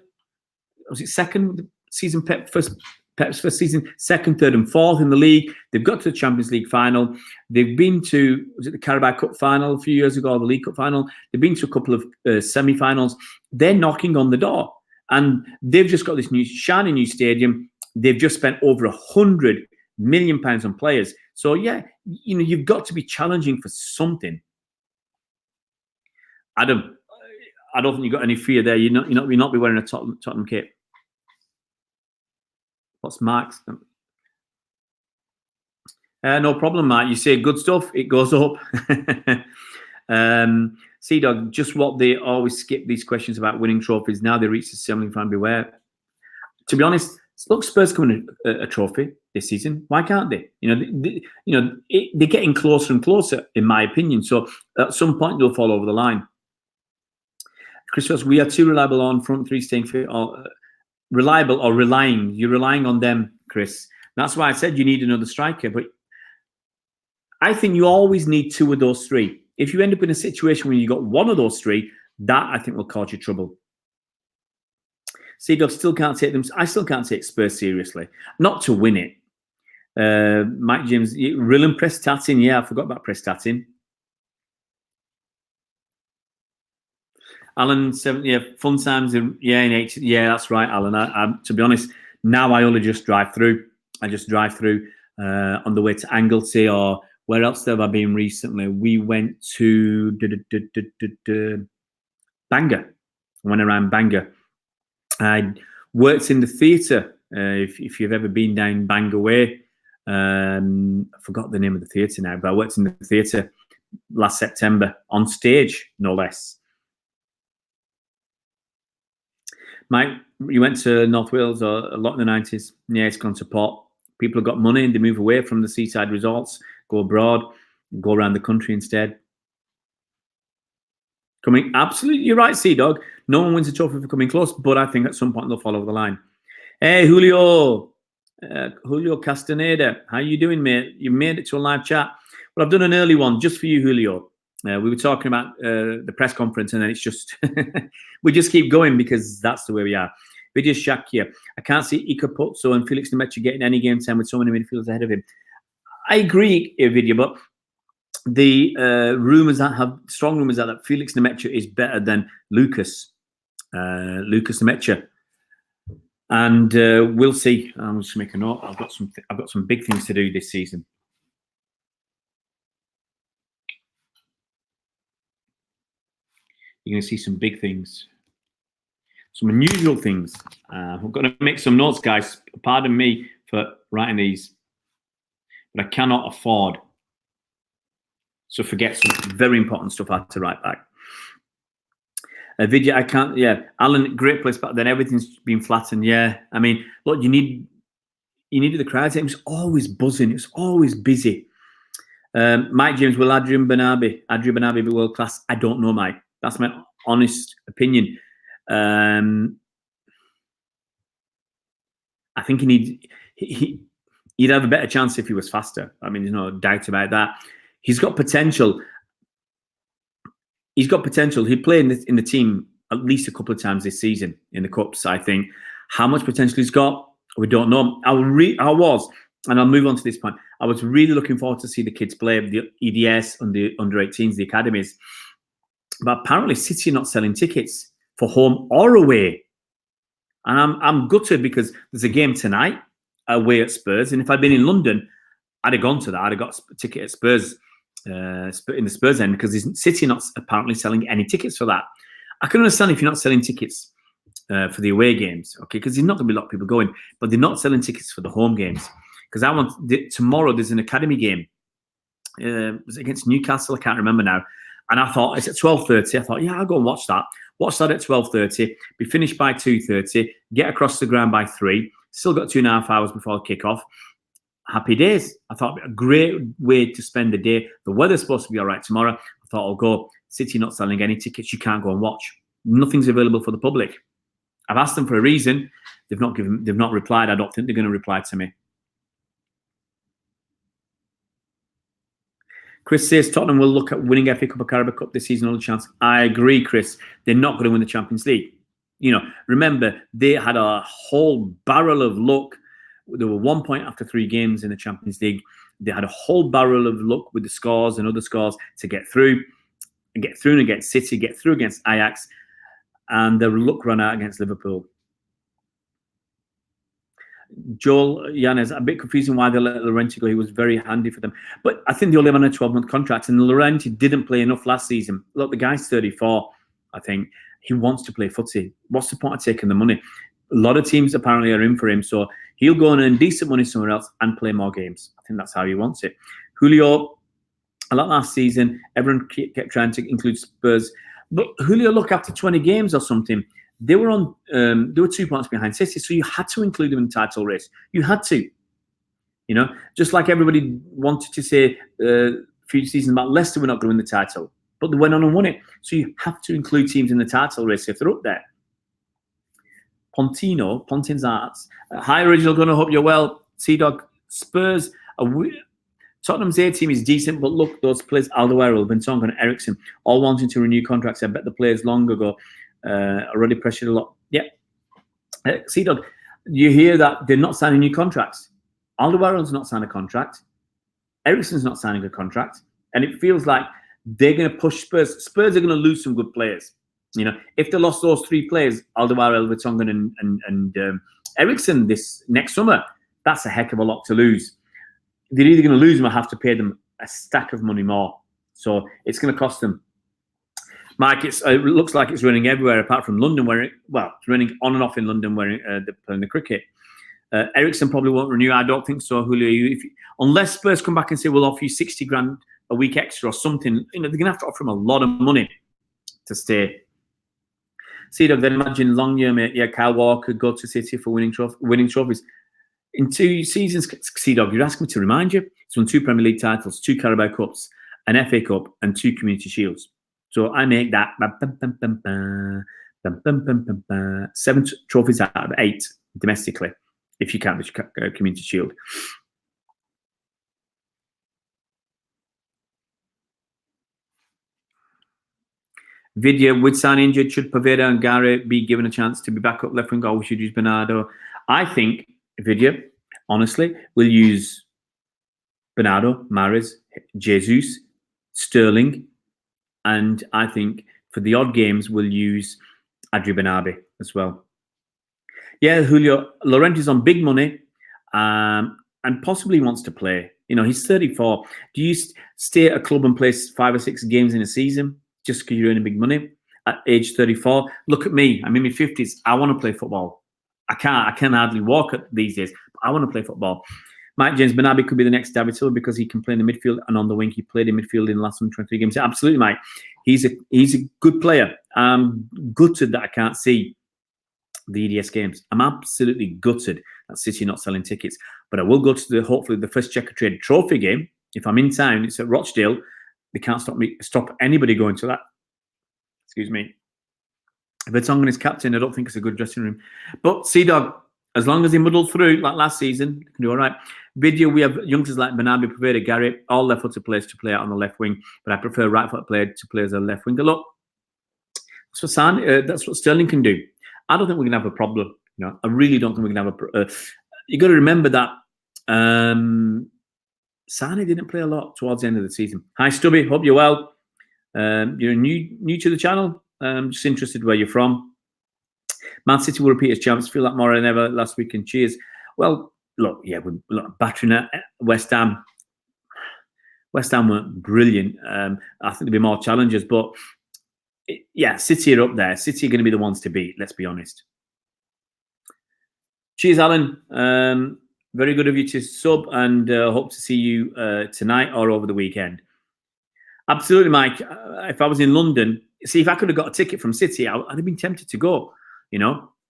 Was it second season, Pep's first season? Second, third, and fourth in the league. They've got to the Champions League final. They've been to, was it the Carabao Cup final a few years ago, or the League Cup final? They've been to a couple of semi-finals. They're knocking on the door. And they've just got this shiny new stadium. They've just spent over £100 million on players. So, yeah, you've got to be challenging for something. Adam, I don't think you've got any fear there. You're not be wearing a Tottenham kit. What's Mark's? No problem, Mark. You say good stuff, it goes up. C-Dog, just what they always skip these questions about winning trophies. Now they reach the semi-final. Beware. To be honest, look, Spurs coming a trophy this season. Why can't they? They're getting closer and closer, in my opinion. So at some point they'll fall over the line. Chris, we are too reliable on front three staying fit, or reliable or relying. You're relying on them, Chris. That's why I said you need another striker. But I think you always need two of those three. If you end up in a situation where you got one of those three, that I think will cause you trouble. C-Dog still can't take them. I still can't take Spurs seriously. Not to win it. Mike James, real Prestatin. Yeah, I forgot about Prestatin. Alan, 7, yeah, fun times. Yeah, in 8. Yeah, that's right, Alan. To be honest, now I only just drive through. I just drive through on the way to Anglesey, or where else have I been recently? We went to Bangor. I went around Bangor. I worked in the theatre. If you've ever been down Bangor Way, I forgot the name of the theatre now, but I worked in the theatre last September on stage, no less. Mike, you went to North Wales a lot in the 90s. Yeah, it's gone to pot. People have got money and they move away from the seaside resorts, go abroad, go around the country instead. Absolutely, you're right, C-Dog. No one wins a trophy for coming close, but I think at some point they'll fall over the line. Hey, Julio Castaneda, how you doing, mate? You made it to a live chat. Well, I've done an early one just for you, Julio. We were talking about the press conference, and then it's just we just keep going because that's the way we are. Vidya Shakya, I can't see Ika Putso and Felix Nemecha getting any game time with so many midfielders ahead of him. I agree, Vidya, but the strong rumours that Felix Nemecha is better than Lucas Nemecha, and we'll see. I'm just make a note. I've got some big things to do this season. You're going to see some big things, some unusual things. I've got to make some notes, guys. Pardon me for writing these, but I cannot afford to forget some very important stuff I had to write back. Vidya, I can't. Yeah, Alan, great place, but then everything's been flattened. Yeah, I mean, look, you needed the crowd. It was always buzzing. It was always busy. Mike James, will Adrian Banabi be world class? I don't know, Mike. That's my honest opinion. I think he'd have a better chance if he was faster. I mean, there's no doubt about that. He's got potential. He's got potential. He played in the team at least a couple of times this season in the Cups, I think. How much potential he's got, we don't know. I was, and I'll move on to this point, I was really looking forward to see the kids play the EDS and the under-18s, the academies. But apparently City are not selling tickets for home or away. And I'm gutted because there's a game tonight away at Spurs. And if I'd been in London, I'd have gone to that. I'd have got a ticket at Spurs, in the Spurs end, because City are not apparently selling any tickets for that. I can understand if you're not selling tickets for the away games, okay, because there's not going to be a lot of people going, but they're not selling tickets for the home games. Because tomorrow there's an academy game. Was it against Newcastle? I can't remember now. And I thought, it's at 12:30. I thought, yeah, I'll go and watch that. Watch that at 12:30. Be finished by 2:30. Get across the ground by 3. Still got 2.5 hours before kick-off. Happy days. I thought a great way to spend the day. The weather's supposed to be all right tomorrow. I thought I'll go. City not selling any tickets. You can't go and watch. Nothing's available for the public. I've asked them for a reason. They've not replied. I don't think they're going to reply to me. Chris says Tottenham will look at winning FA Cup or Carabao Cup this season. All the chance. I agree, Chris. They're not going to win the Champions League. You know, remember they had a whole barrel of luck. They were 1 point after 3 games in the Champions League. They had a whole barrel of luck with the scores and other scores to get through against City, get through against Ajax, and their luck ran out against Liverpool. Joel Yanez, a bit confusing why they let Llorente go. He was very handy for them. But I think they only have on a 12-month contract, and Llorente didn't play enough last season. Look, the guy's 34, I think. He wants to play footy. What's the point of taking the money? A lot of teams apparently are in for him, so he'll go and earn decent money somewhere else and play more games. I think that's how he wants it. Julio, a lot last season. Everyone kept trying to include Spurs. But Julio, look, after 20 games or something, they were 2 points behind City, so you had to include them in the title race. You had to. You know, just like everybody wanted to say a few seasons about Leicester were not going to win the title, but they went on and won it. So you have to include teams in the title race if they're up there. Pontin's Arts. Hi, Original Gunner. Hope you're well. Sea-Dog. Spurs. Tottenham's A team is decent, but look, those players, Alderweireld, Vertonghen and Eriksen, all wanting to renew contracts. I bet the players long ago already pressured a lot. Yeah. Sea-Dog, you hear that they're not signing new contracts. Alderweireld's not signed a contract. Eriksen's not signing a contract. And it feels like they're going to push Spurs. Spurs are going to lose some good players. You know, if they lost those 3 players, Alderweireld, Vertonghen and Eriksen this next summer, that's a heck of a lot to lose. They're either going to lose them or have to pay them a stack of money more. So it's going to cost them. Mike, it looks like it's running everywhere apart from London, where it's running on and off in London where they're playing the cricket. Eriksen probably won't renew. I don't think so, Julio. Unless Spurs come back and say we'll offer you 60 grand a week extra or something, you know, they're going to have to offer him a lot of money to stay. Sea-Dog, then imagine long year, mate. Yeah, Kyle Walker go to City for winning trophies. In 2 seasons, Sea-Dog, you're asking me to remind you, he's won 2 Premier League titles, 2 Carabao Cups, an FA Cup, and 2 Community Shields. So I make that 7 trophies out of 8 domestically, if you count the Community Shield. Vidya, with San injured, should Poveda and Gary be given a chance to be back up left wing, or we should use Bernardo? I think, Vidya, honestly, we'll use Bernardo, Mahrez, Jesus, Sterling, and I think for the odd games, we'll use Adri Benabi as well. Yeah, Julio, Llorente's on big money and possibly wants to play. You know, he's 34. Do you stay at a club and play 5 or 6 games in a season just because you're earning big money at age 34? Look at me. I'm in my 50s. I want to play football. I can hardly walk these days, but I want to play football. Mike James, Benabi could be the next David Silva because he can play in the midfield and on the wing. He played in midfield in the last 123 games. Absolutely, Mike. He's a good player. I'm gutted that I can't see the EDS games. I'm absolutely gutted that City are not selling tickets. But I will go to hopefully the first Checker Trade Trophy game. If I'm in town, it's at Rochdale. They can't stop anybody going to that. Excuse me. If Vertonghen is captain, I don't think it's a good dressing room. But Sea-Dog, as long as he muddled through like last season, he can do all right. Video, we have youngsters like Bernabé, Pavetta, Garrett, all left-footed players to play out on the left wing, but I prefer right-footed player to play as a left winger. Look, that's what Sterling can do. I don't think we're going to have a problem. I really don't think we're going to have a. You got to remember that SANÉ didn't play a lot towards the end of the season. Hi, Stubby. Hope you're well. You're new to the channel. Just interested where you're from. Man City will repeat as champs. Feel like more than ever last weekend. Cheers. Well, look, yeah, we're battering at West Ham. West Ham weren't brilliant. I think there'll be more challenges, but yeah, City are up there. City are going to be the ones to beat. Let's be honest. Cheers, Alan. Very good of you to sub, and hope to see you tonight or over the weekend. Absolutely, Mike. If I was in London, see, if I could have got a ticket from City, I'd have been tempted to go,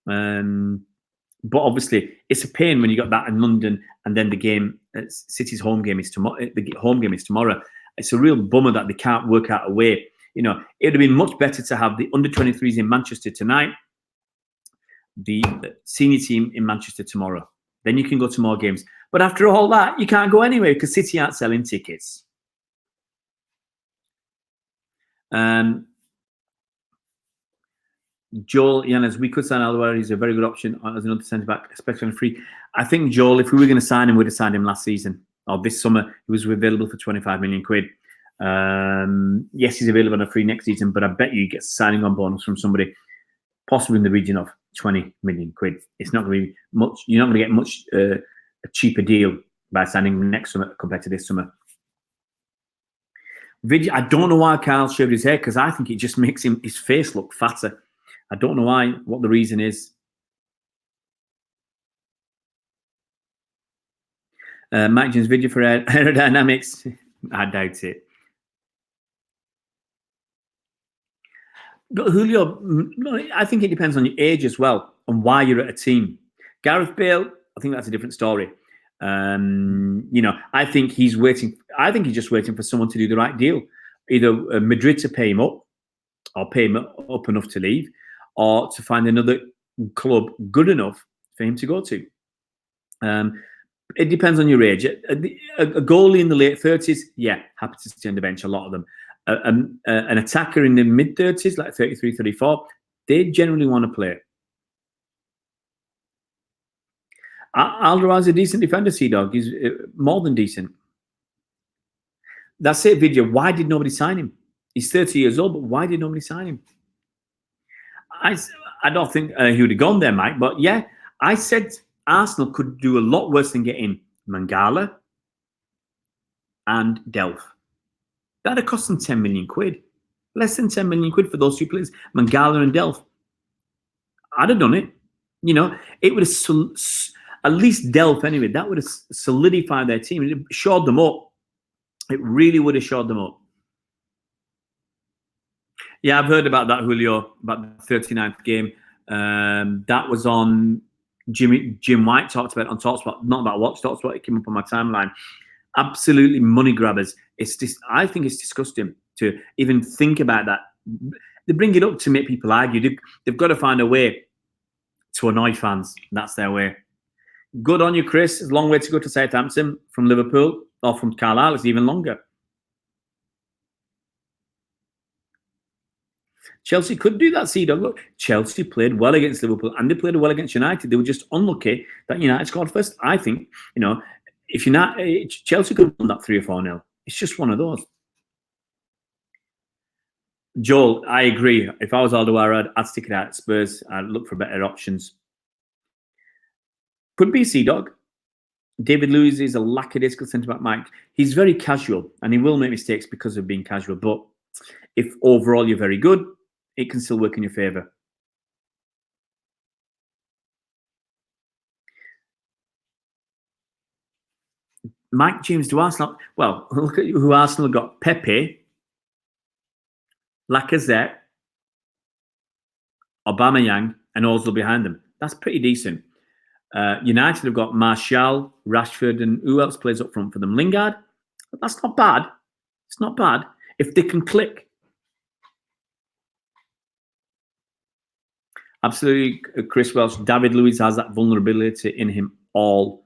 But obviously, it's a pain when you got that in London and then the game, City's home game is tomorrow. The home game is tomorrow. It's a real bummer that they can't work out a way. It would have been much better to have the under-23s in Manchester tonight, the senior team in Manchester tomorrow. Then you can go to more games. But after all that, you can't go anywhere because City aren't selling tickets. Joel Yanes, we could sign Alderweireld. He's a very good option as another centre-back, especially on free. I think, Joel, if we were going to sign him, we'd have signed him last season or this summer. He was available for 25 million quid. Yes, he's available on a free next season, but I bet you get signing on bonus from somebody possibly in the region of 20 million quid. It's not going to be much. You're not going to get much a cheaper deal by signing him next summer compared to this summer. I don't know why Kyle shaved his hair, because I think it just makes his face look fatter. I don't know why, what the reason is. Mike Jones video for aerodynamics. I doubt it. But Julio, I think it depends on your age as well and why you're at a team. Gareth Bale, I think that's a different story. I think he's waiting. I think he's just waiting for someone to do the right deal. Either Madrid to pay him up or pay him up enough to leave, or to find another club good enough for him to go to. It depends on your age. A goalie in the late 30s, yeah, happy to stay on the bench, a lot of them. An attacker in the mid-30s, like 33, 34, they generally want to play. Alderweireld's a decent defender, Sea-Dog. He's more than decent. That's it, video. Why did nobody sign him? He's 30 years old, but why did nobody sign him? I don't think he would have gone there, Mike. But yeah, I said Arsenal could do a lot worse than getting Mangala and Delph. That'd have cost them 10 million quid. Less than 10 million quid for those two players, Mangala and Delph. I'd have done it. It would have, at least Delph anyway, that would have solidified their team. It shored them up. It really would have shored them up. Yeah, I've heard about that, Julio, about the 39th game. That was on Jim White talked about it on TalkSport, not about Watch TalkSport. It came up on my timeline. Absolutely money grabbers. I think it's disgusting to even think about that. They bring it up to make people argue. They've got to find a way to annoy fans. That's their way. Good on you, Chris. It's a long way to go to Southampton from Liverpool or from Carlisle. It's even longer. Chelsea could do that, Sea-Dog. Look, Chelsea played well against Liverpool and they played well against United. They were just unlucky that United scored first. I think, if Chelsea could have won that 3 or 4-0. It's just one of those. Joel, I agree. If I was Alderweireld, I'd stick it out at Spurs. I'd look for better options. Could be Sea-Dog. David Luiz is a lackadaisical centre-back, Mike. He's very casual and he will make mistakes because of being casual. But if overall you're very good, it can still work in your favour. Mike James, do Arsenal? Well, look at who Arsenal got. Pepe, Lacazette, Aubameyang, and Ozil behind them. That's pretty decent. United have got Martial, Rashford, and who else plays up front for them? Lingard. That's not bad. It's not bad if they can click. Absolutely, Chris Welsh. David Luiz has that vulnerability in him all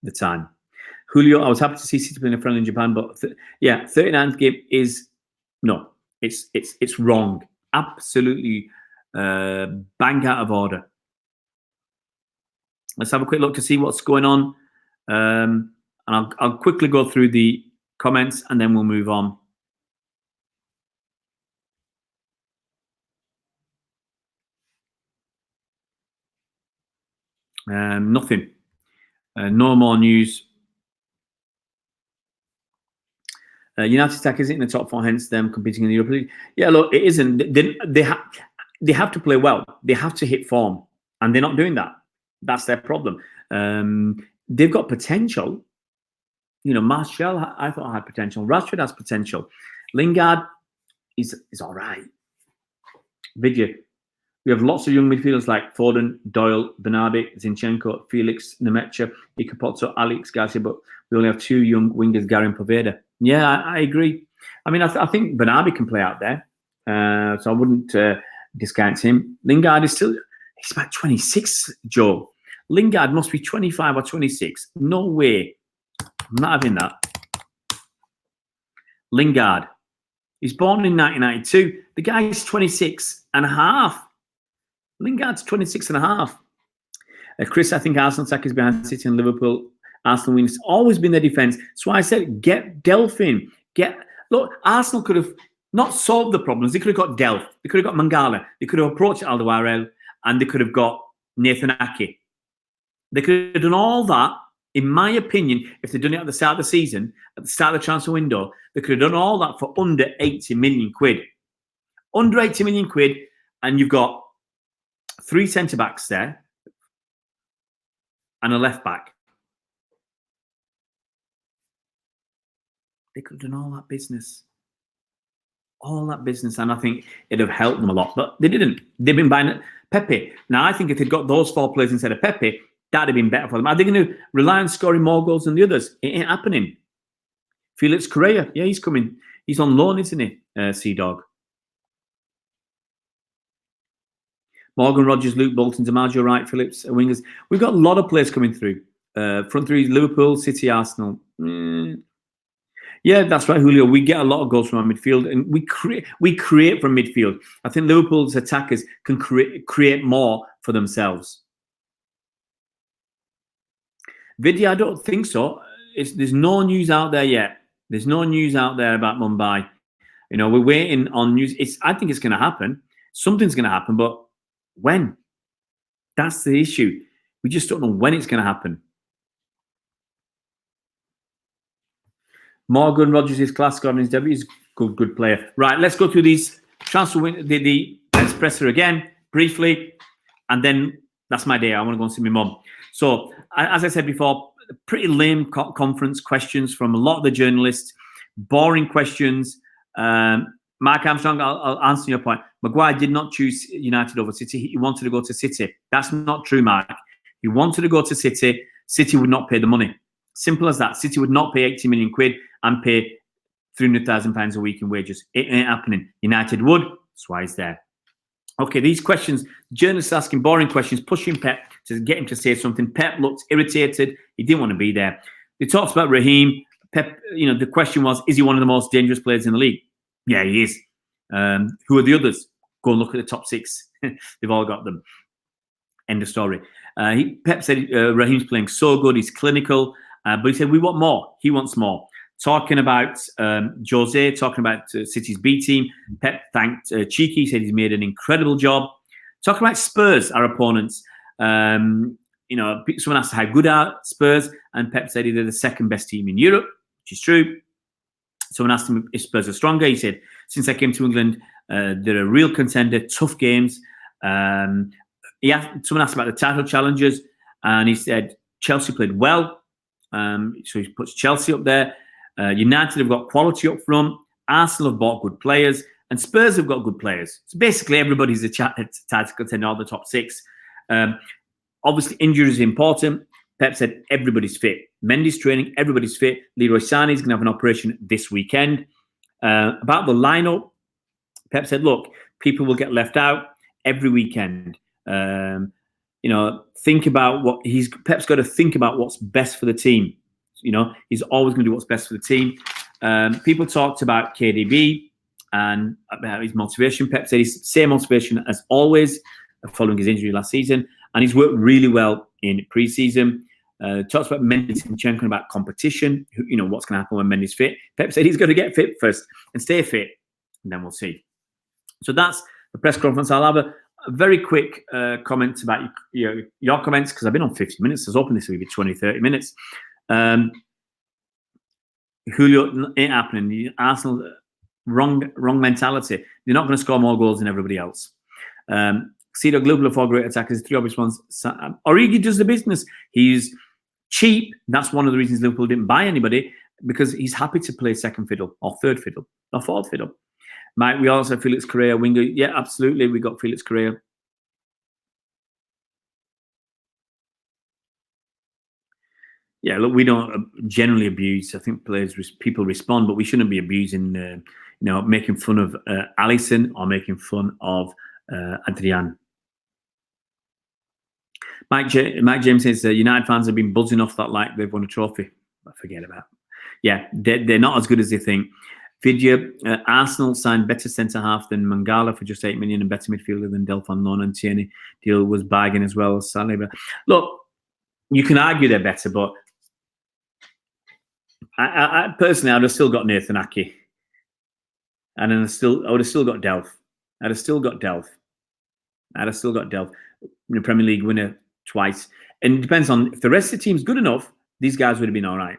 the time. Julio, I was happy to see City playing a friendly in Japan, but yeah, 39th game is no, it's wrong. Absolutely bang out of order. Let's have a quick look to see what's going on, and I'll quickly go through the comments and then we'll move on. Nothing. No more news. United attack isn't in the top four, hence them competing in the Europa League. Yeah, look, it isn't. They have to play well. They have to hit form, and they're not doing that. That's their problem. They've got potential. You know, Martial, I thought had potential. Rashford has potential. Lingard is all right. Vidya, we have lots of young midfielders like Foden, Doyle, Bernardi, Zinchenko, Felix, Nemecha, Ikapotso, Alex Garcia, but we only have two young wingers, Gary and Poveda. Yeah, I agree. I mean, I think Bernardi can play out there, so I wouldn't discount him. Lingard is still, he's about 26, Joe. Lingard must be 25 or 26. No way. I'm not having that. Lingard. He's born in 1992. The guy is 26 and a half. Lingard's 26 and a half. Chris, I think Arsenal attack is behind City and Liverpool. Arsenal win. It's always been their defence. That's why I said get Delph in. Look, Arsenal could have not solved the problems. They could have got Delph. They could have got Mangala. They could have approached Alderweireld, and they could have got Nathan Ake. They could have done all that, in my opinion, if they'd done it at the start of the season, at the start of the transfer window, they could have done all that for under 80 million quid. Under 80 million quid, and you've got 3 centre-backs there and a left-back. They could have done all that business. And I think it'd have helped them a lot, but they didn't. They've been buying Pepe. Now, I think if they'd got those 4 players instead of Pepe, that'd have been better for them. Are they going to rely on scoring more goals than the others? It ain't happening. Felix Correa, yeah, he's coming. He's on loan, isn't he, Sea-Dog? Morgan Rogers, Luke Bolton, DiMaggio, Wright, Phillips, wingers. We've got a lot of players coming through. Front three, Liverpool, City, Arsenal. Yeah, that's right, Julio. We get a lot of goals from our midfield, and we create from midfield. I think Liverpool's attackers can create more for themselves. Vidya, I don't think so. There's no news out there yet. There's no news out there about Mumbai. You know, we're waiting on news. I think it's going to happen. Something's going to happen, but when? That's the issue. We just don't know when it's going to happen. Morgan Rogers is class on his debut. He's a good player. Right, let's go through these transfer the Espresso again briefly, and then that's my day. I want to go and see my mum. So, as I said before, pretty lame conference questions from a lot of the journalists. Boring questions. Mark Armstrong, I'll answer your point. Maguire did not choose United over City. He wanted to go to City. That's not true, Mark. He wanted to go to City. City would not pay the money. Simple as that. City would not pay 80 million quid and pay £300,000 a week in wages. It ain't happening. United would. That's why he's there. Okay, these questions, journalists asking boring questions, pushing Pep to get him to say something. Pep looked irritated. He didn't want to be there. They talked about Raheem. Pep, the question was, is he one of the most dangerous players in the league? Yeah, he is. Who are the others? Go and look at the top 6. They've all got them. End of story. Pep said Raheem's playing so good. He's clinical. But he said, we want more. He wants more. Talking about Jose, talking about City's B team. Pep thanked Cheeky. He said he's made an incredible job. Talking about Spurs, our opponents. Someone asked how good are Spurs, and Pep said they're the second best team in Europe, which is true. Someone asked him if Spurs are stronger. He said, since I came to England, they're a real contender, tough games. Someone asked about the title challenges, and he said Chelsea played well. So he puts Chelsea up there. United have got quality up front. Arsenal have bought good players, and Spurs have got good players. So basically, everybody's a title contender, all the top 6. Obviously, injuries are important. Pep said everybody's fit. Mendy's training, everybody's fit. Leroy Sané is going to have an operation this weekend. About the lineup, Pep said, look, people will get left out every weekend. You know, think about what Pep's got to think about what's best for the team. You know, he's always going to do what's best for the team. People talked about KDB and about his motivation. Pep said he's same motivation as always following his injury last season, and he's worked really well in pre-season. Talks about Mendes and Zinchenko about competition. You know, what's going to happen when Mendes fit. Pep said he's got to get fit first and stay fit, and then we'll see. So that's the press conference. I'll have a very quick comment about your comments, because I've been on 50 minutes. I was hoping this would be 20, 30 minutes. Julio, ain't happening. Arsenal, wrong mentality. They're not going to score more goals than everybody else. Cedo Global, 4 great attackers, 3 obvious ones. Origi does the business. He's cheap. That's one of the reasons Liverpool didn't buy anybody, because he's happy to play second fiddle or third fiddle or fourth fiddle. Mike, we also have Felix Correa, winger. Yeah, absolutely. We got Felix Correa. Yeah, look, we don't generally abuse. I think people respond, but we shouldn't be abusing, you know, making fun of Alisson or making fun of Adrian. Mike James says United fans have been buzzing off that like they've won a trophy. Forget about it. Yeah, they're not as good as they think. Vidya, Arsenal signed better centre-half than Mangala for just 8 million and better midfielder than Delphine Loan, and Tierney deal was bargain as well as SANÉ. Look, you can argue they're better, but I personally, I'd have still got Nathan Ake. And then I would have still got Delph. I'd have still got Delph. The Premier League winner twice. And it depends on if the rest of the team's good enough, these guys would have been all right.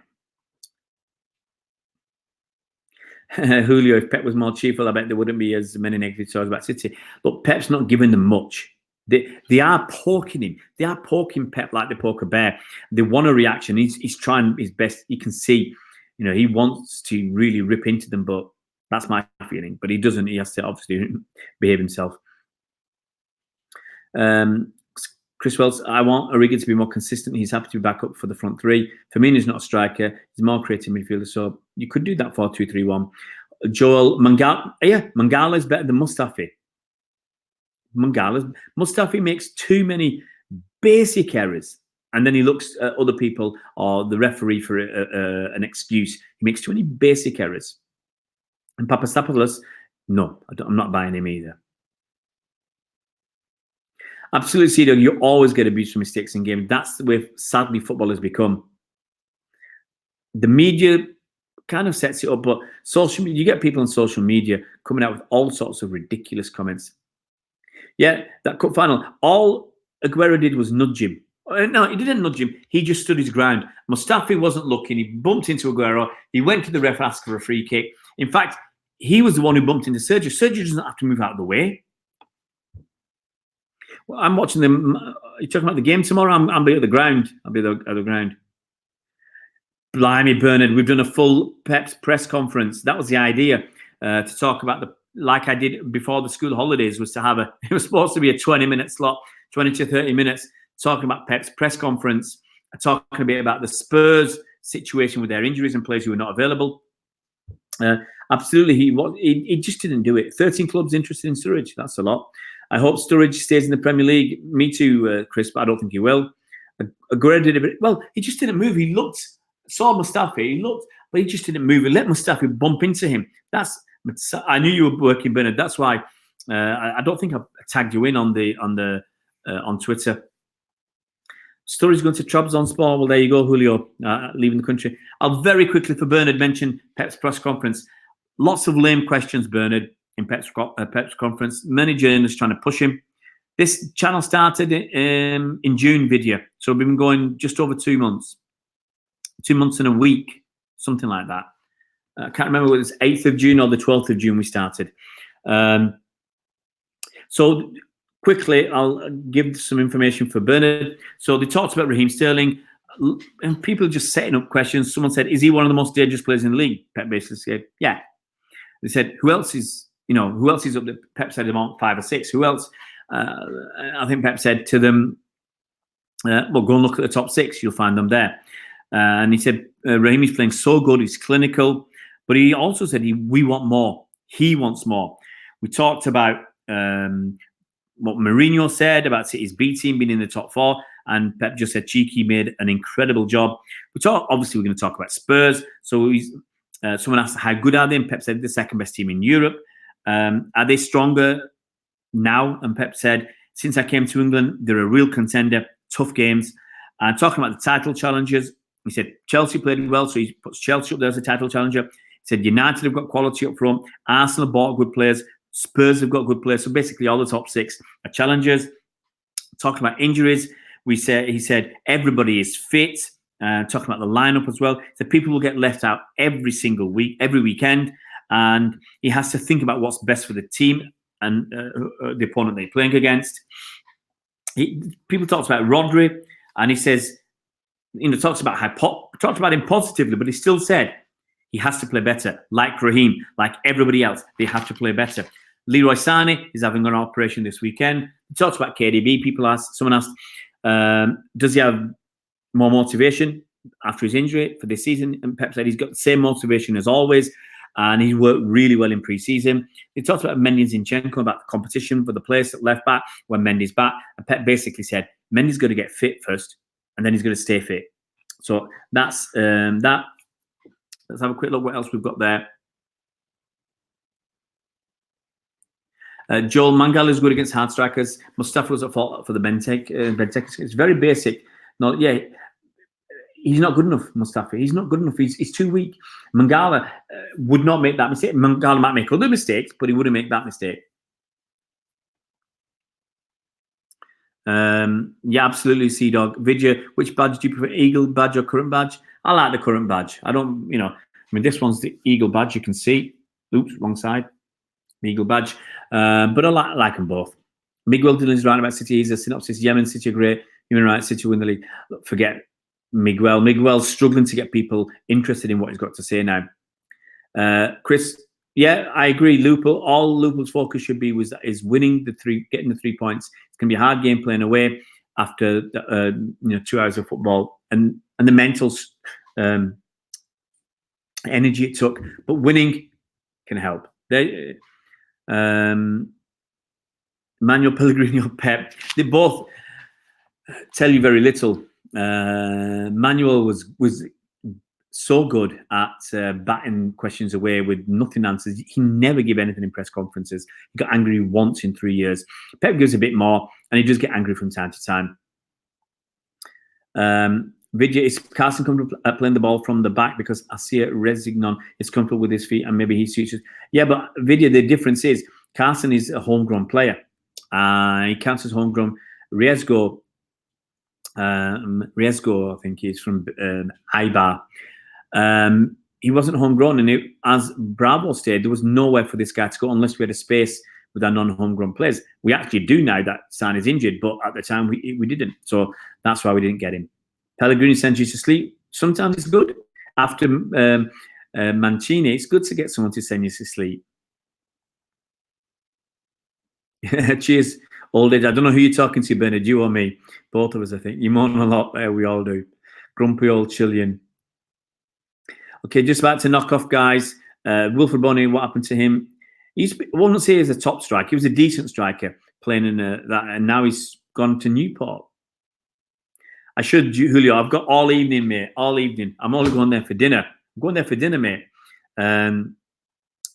Julio, if Pep was more cheerful, I bet there wouldn't be as many negative stories about City. But Pep's not giving them much. They are poking him. They are poking Pep like they poke a bear. They want a reaction. He's trying his best. You can see, you know, he wants to really rip into them, but that's my feeling. But he doesn't. He has to obviously behave himself. Chris Wells, I want Origi to be more consistent. He's happy to be back up for the front three. Firmino's not a striker. He's more creative midfielder. So you could do that 4-2-3-1. Joel, Mangala is better than Mustafi. Mustafi makes too many basic errors. And then he looks at other people or the referee for an excuse. He makes too many basic errors. And Papastapoulos, no, I'm not buying him either. Absolutely, Cedo, you always get abused for mistakes in games. That's the way, sadly, football has become. The media kind of sets it up, but you get people on social media coming out with all sorts of ridiculous comments. Yeah, that cup final, all Aguero did was nudge him. No, he didn't nudge him. He just stood his ground. Mustafi wasn't looking. He bumped into Aguero. He went to the ref, asked for a free kick. In fact, he was the one who bumped into Sergio. Sergio doesn't have to move out of the way. Well, I'm watching them. You're talking about the game tomorrow? I'll be at the ground. I'll be at the ground. Blimey, Bernard, we've done a full Pep's press conference. That was the idea, to talk about like I did before the school holidays, was to have it was supposed to be a 20-minute slot, 20 to 30 minutes, talking about Pep's press conference, talking a bit about the Spurs situation with their injuries and players who were not available. Absolutely, he just didn't do it. 13 clubs interested in Sturridge. That's a lot. I hope Sturridge stays in the Premier League. Me too, Chris, but I don't think he will. Aguero did a bit. Well, he just didn't move. He saw Mustafi. He looked, but he just didn't move. He let Mustafi bump into him. I knew you were working, Bernard. That's why I don't think I tagged you in on Twitter. Sturridge going to Trabzonspor. Well, there you go, Julio, leaving the country. I'll very quickly, for Bernard, mention Pep's press conference. Lots of lame questions, Bernard, in Pep's conference. Many journalists trying to push him. This channel started in June video, so we've been going just over 2 months. 2 months and a week, something like that. I can't remember whether it's 8th of June or the 12th of June we started. So quickly, I'll give some information for Bernard. So they talked about Raheem Sterling, and people just setting up questions. Someone said, is he one of the most dangerous players in the league? Pep basically said, yeah. They said, who else is up there? Pep said about 5 or 6. Who else? I think Pep said to them, well, go and look at the top 6. You'll find them there. And he said, Raheem is playing so good. He's clinical. But he also said, we want more. He wants more. We talked about what Mourinho said about City's B team being in the top 4, and Pep just said Cheeky made an incredible job. Obviously, we're going to talk about Spurs. So someone asked how good are they, and Pep said the second best team in Europe. Are they stronger now? And Pep said, since I came to England, they're a real contender, tough games. And talking about the title challenges, he said Chelsea played well, so he puts Chelsea up there as a title challenger. He said United have got quality up front, Arsenal bought good players, Spurs have got good players. So basically all the top 6 are challengers. Talking about injuries, he said everybody is fit. Talking about the lineup as well. So people will get left out every single week, every weekend. And he has to think about what's best for the team and the opponent they're playing against. People talked about Rodri, and he says, talked about him positively, but he still said he has to play better, like Raheem, like everybody else. They have to play better. Leroy Sané is having an operation this weekend. He talks about KDB. Someone asked, does he have more motivation after his injury for this season? And Pep said he's got the same motivation as always, and he worked really well in pre-season. He talked about Mendy and Zinchenko, about the competition for the place at left back when Mendy's back. And Pep basically said Mendy's going to get fit first, and then he's going to stay fit. So that's that. Let's have a quick look what else we've got there. Joel Mangala is good against hard strikers. Mustafa was at fault for the Benteke. It's very basic. He's not good enough, Mustafa. He's not good enough. He's too weak. Mangala would not make that mistake. Mangala might make other mistakes, but he wouldn't make that mistake. Yeah, absolutely, Sea-Dog. Vidya, which badge do you prefer, Eagle badge or current badge? I like the current badge. I don't, this one's the Eagle badge, you can see. Oops, wrong side. Eagle badge. But I like them both. Miguel Dillon's right about City. He's a synopsis. Yemen, City are great. Human rights, City win the league. Look, forget Miguel. Miguel's struggling to get people interested in what he's got to say now. Chris, yeah, I agree. All Lupel's focus should be is winning getting the 3 points. It's going to be a hard game playing away after 2 hours of football and the mental energy it took. But winning can help. Manuel Pellegrini or Pep, they both tell you very little. Manuel was so good at batting questions away with nothing answers. He never gave anything in press conferences. He got angry once in 3 years. Pep gives a bit more, and he does get angry from time to time. Vidya, is Carson comfortable at playing the ball from the back because Asia Resignon is comfortable with his feet and maybe he suits it? Yeah, but Vidya, the difference is Carson is a homegrown player. He counts as homegrown. Riesgo, I think he's from Eibar. He wasn't homegrown, and as Bravo stayed, there was nowhere for this guy to go unless we had a space with our non-homegrown players. We actually do now that San is injured, but at the time we didn't. So that's why we didn't get him. Pellegrini sends you to sleep. Sometimes it's good. After Mancini, it's good to get someone to send you to sleep. Cheers, old age. I don't know who you're talking to, Bernard, you or me. Both of us, I think. You moan a lot there, we all do. Grumpy old Chilean. Okay, just about to knock off, guys. Wilfred Bonny, what happened to him? I wouldn't say he's a top striker. He was a decent striker playing in that, and now he's gone to Newport. I should, Julio. I've got all evening, mate. All evening. I'm only going there for dinner. I'm going there for dinner, mate.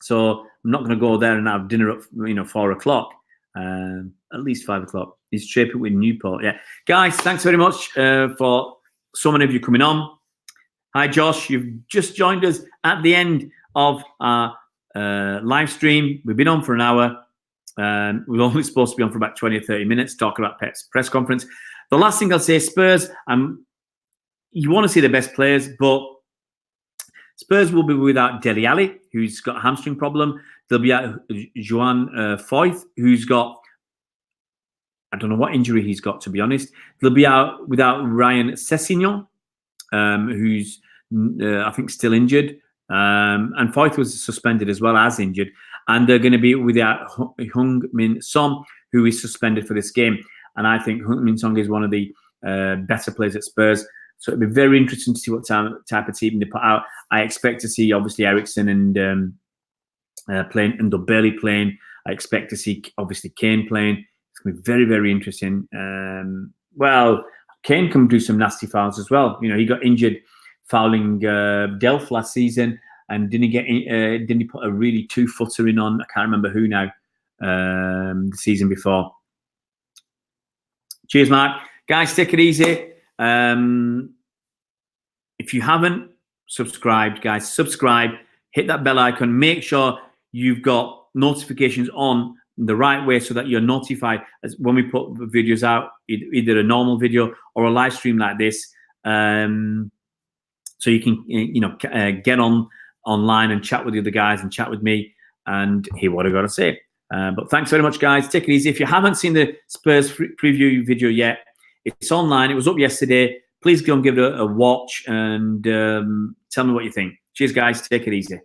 So I'm not going to go there and have dinner at 4 o'clock. At least 5 o'clock. He's shaping with Newport. Yeah, guys. Thanks very much for so many of you coming on. Hi, Josh. You've just joined us at the end of our live stream. We've been on for an hour. We're only supposed to be on for about 20 or 30 minutes talking about Pep's press conference. The last thing I'll say, Spurs, you want to see the best players, but Spurs will be without Dele Alli, who's got a hamstring problem. They'll be out Joan Foyth, who's got, I don't know what injury he's got, to be honest. They'll be out without Ryan Sessegnon, who's, I think, still injured. And Foyth was suspended as well as injured. And they're going to be without Heung-min Son, who is suspended for this game. And I think Heung-min Son is one of the better players at Spurs. So it'll be very interesting to see what type of team they put out. I expect to see, obviously, Eriksen and playing, and Bailey playing. I expect to see, obviously, Kane playing. going to be very, very interesting. Well, Kane can do some nasty fouls as well. You know, he got injured fouling Delph last season, and didn't he put a really 2-footer in on, I can't remember who now, the season before. Cheers, Mark. Guys, take it easy. If you haven't subscribed, guys, subscribe, hit that bell icon, make sure you've got notifications on the right way so that you're notified as when we put videos out, either a normal video or a live stream like this, so you can get online and chat with the other guys and chat with me and hear what I got to say. But thanks very much, guys. Take it easy. If you haven't seen the Spurs preview video yet, it's online. It was up yesterday. Please go and give it a watch and tell me what you think. Cheers, guys. Take it easy.